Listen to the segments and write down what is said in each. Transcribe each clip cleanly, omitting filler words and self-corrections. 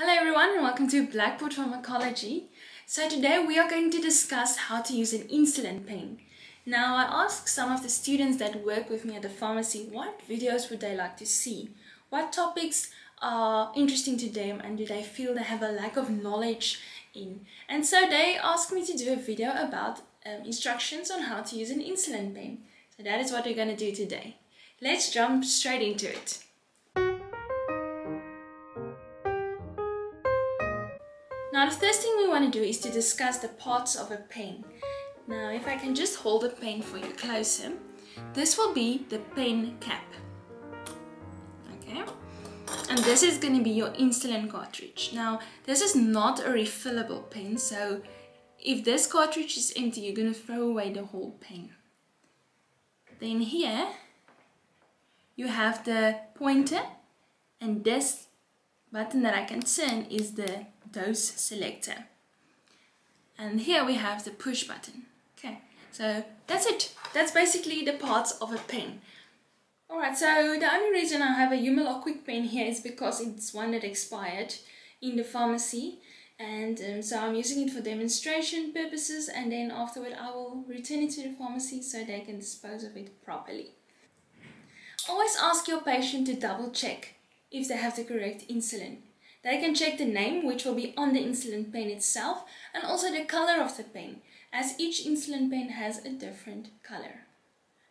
Hello everyone and welcome to Blackboard Pharmacology. So today we are going to discuss how to use an insulin pen. Now I asked some of the students that work with me at the pharmacy what videos would they like to see, what topics are interesting to them and do they feel they have a lack of knowledge in. And so they asked me to do a video about instructions on how to use an insulin pen. So that is what we're going to do today. Let's jump straight into it. Now the first thing we want to do is to discuss the parts of a pen. Now if I can just hold the pen for you closer, this will be the pen cap. Okay, and this is going to be your insulin cartridge. Now this is not a refillable pen, so if this cartridge is empty you're going to throw away the whole pen. Then here you have the pointer, and this button that I can turn is the dose selector, and here we have the push button. Okay, so that's it. That's basically the parts of a pen. Alright, so the only reason I have a Humalock Quick Pen here is because it's one that expired in the pharmacy, and so I'm using it for demonstration purposes, and then afterward I will return it to the pharmacy so they can dispose of it properly. Always ask your patient to double check if they have the correct insulin. They can check the name, which will be on the insulin pen itself, and also the color of the pen, as each insulin pen has a different color.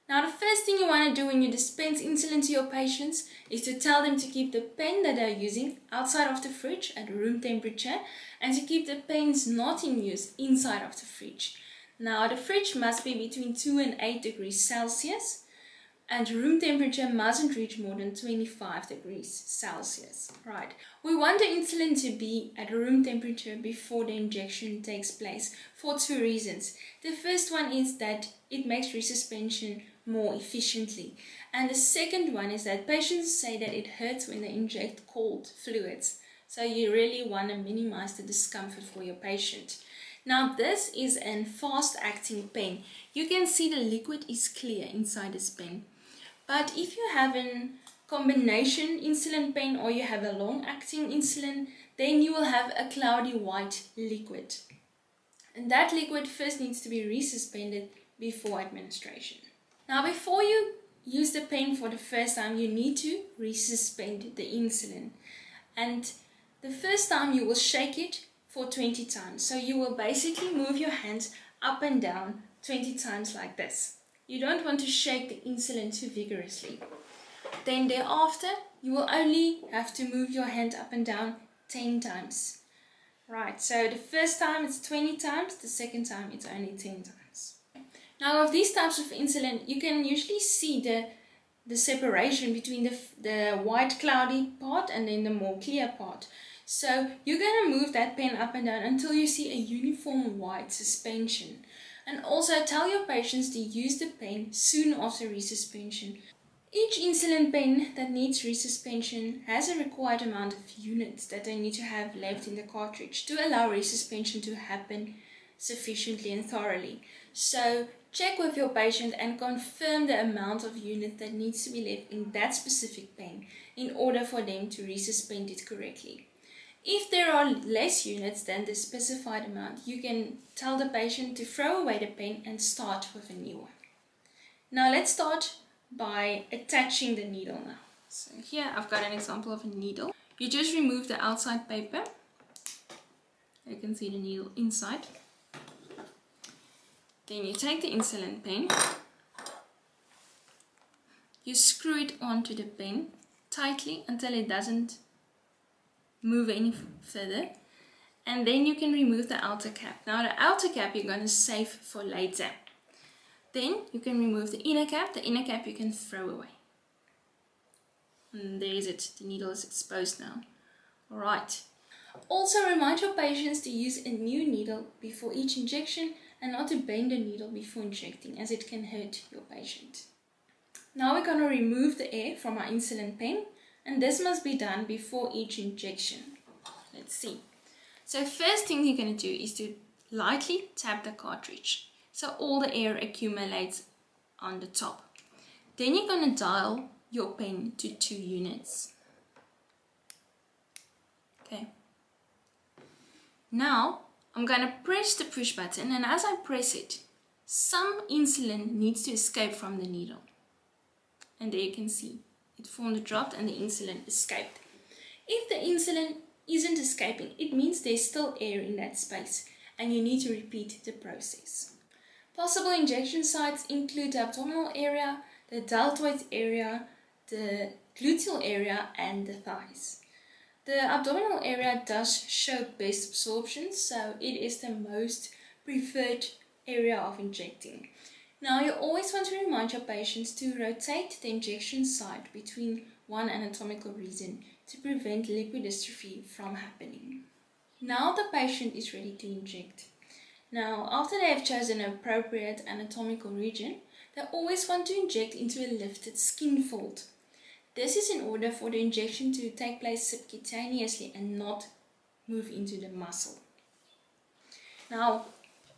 Now the first thing you want to do when you dispense insulin to your patients is to tell them to keep the pen that they're using outside of the fridge at room temperature, and to keep the pens not in use inside of the fridge. Now the fridge must be between 2 and 8 degrees Celsius, and room temperature mustn't reach more than 25 degrees Celsius. Right. We want the insulin to be at room temperature before the injection takes place for two reasons. The first one is that it makes resuspension more efficiently. And the second one is that patients say that it hurts when they inject cold fluids. So you really want to minimize the discomfort for your patient. Now this is a fast-acting pen. You can see the liquid is clear inside this pen. But if you have a combination insulin pen or you have a long-acting insulin, then you will have a cloudy white liquid. And that liquid first needs to be resuspended before administration. Now before you use the pen for the first time, you need to resuspend the insulin. And the first time you will shake it for 20 times. So you will basically move your hands up and down 20 times like this. You don't want to shake the insulin too vigorously. Then thereafter, you will only have to move your hand up and down 10 times. Right, so the first time it's 20 times, the second time it's only 10 times. Now with these types of insulin, you can usually see the separation between the white cloudy part and then the more clear part. So you're going to move that pen up and down until you see a uniform white suspension. And also tell your patients to use the pen soon after resuspension. Each insulin pen that needs resuspension has a required amount of units that they need to have left in the cartridge to allow resuspension to happen sufficiently and thoroughly. So check with your patient and confirm the amount of units that needs to be left in that specific pen in order for them to resuspend it correctly. If there are less units than the specified amount, you can tell the patient to throw away the pen and start with a new one. Now let's start by attaching the needle now. So here I've got an example of a needle. You just remove the outside paper. You can see the needle inside. Then you take the insulin pen. You screw it onto the pen tightly until it doesn't move any further, and then you can remove the outer cap. Now the outer cap you're going to save for later. Then you can remove the inner cap. The inner cap you can throw away. And there is it. The needle is exposed now. Alright. Also remind your patients to use a new needle before each injection and not to bend the needle before injecting, as it can hurt your patient. Now we're going to remove the air from our insulin pen. And this must be done before each injection. Let's see. So first thing you're going to do is to lightly tap the cartridge so all the air accumulates on the top. Then you're going to dial your pen to 2 units. Okay, Now I'm going to press the push button, and as I press it, some insulin needs to escape from the needle. And there you can see it formed a drop and the insulin escaped. If the insulin isn't escaping, it means there's still air in that space and you need to repeat the process. Possible injection sites include the abdominal area, the deltoid area, the gluteal area and the thighs. The abdominal area does show best absorption, so it is the most preferred area of injecting. Now you always want to remind your patients to rotate the injection site between one anatomical region to prevent lipodystrophy from happening. Now the patient is ready to inject. Now after they have chosen an appropriate anatomical region, they always want to inject into a lifted skin fold. This is in order for the injection to take place subcutaneously and not move into the muscle. Now,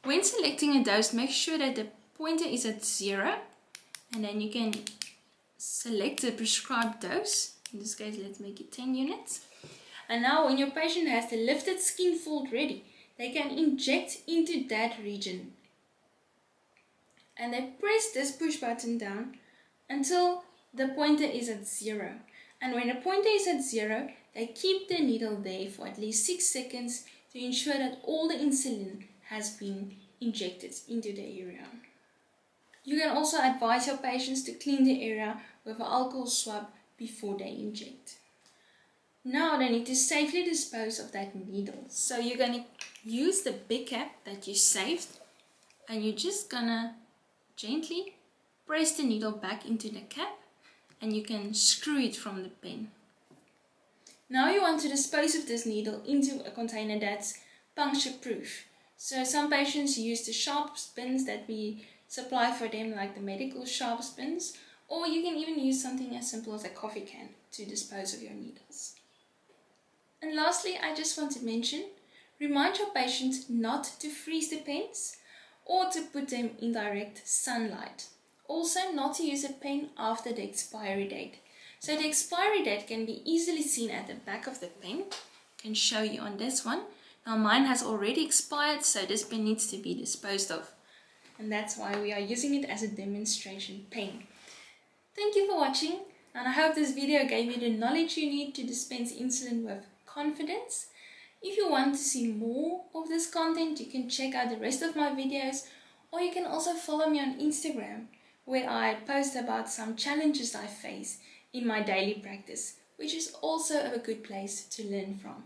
when selecting a dose, make sure that the pointer is at 0, and then you can select the prescribed dose. In this case, let's make it 10 units. And now when your patient has the lifted skin fold ready, they can inject into that region. And they press this push button down until the pointer is at 0. And when the pointer is at 0, they keep the needle there for at least 6 seconds to ensure that all the insulin has been injected into the area. You can also advise your patients to clean the area with an alcohol swab before they inject. Now they need to safely dispose of that needle. So you're going to use the big cap that you saved, and you're just going to gently press the needle back into the cap, and you can screw it from the pen. Now you want to dispose of this needle into a container that's puncture proof. So some patients use the sharp pins that we supply for them, like the medical sharp pins, or you can even use something as simple as a coffee can to dispose of your needles. And lastly, I just want to mention, remind your patients not to freeze the pens or to put them in direct sunlight. Also, not to use a pen after the expiry date. So the expiry date can be easily seen at the back of the pen. I can show you on this one. Now mine has already expired, so this pen needs to be disposed of. And that's why we are using it as a demonstration pen. Thank you for watching, and I hope this video gave you the knowledge you need to dispense insulin with confidence. If you want to see more of this content, you can check out the rest of my videos, or you can also follow me on Instagram, where I post about some challenges I face in my daily practice, which is also a good place to learn from.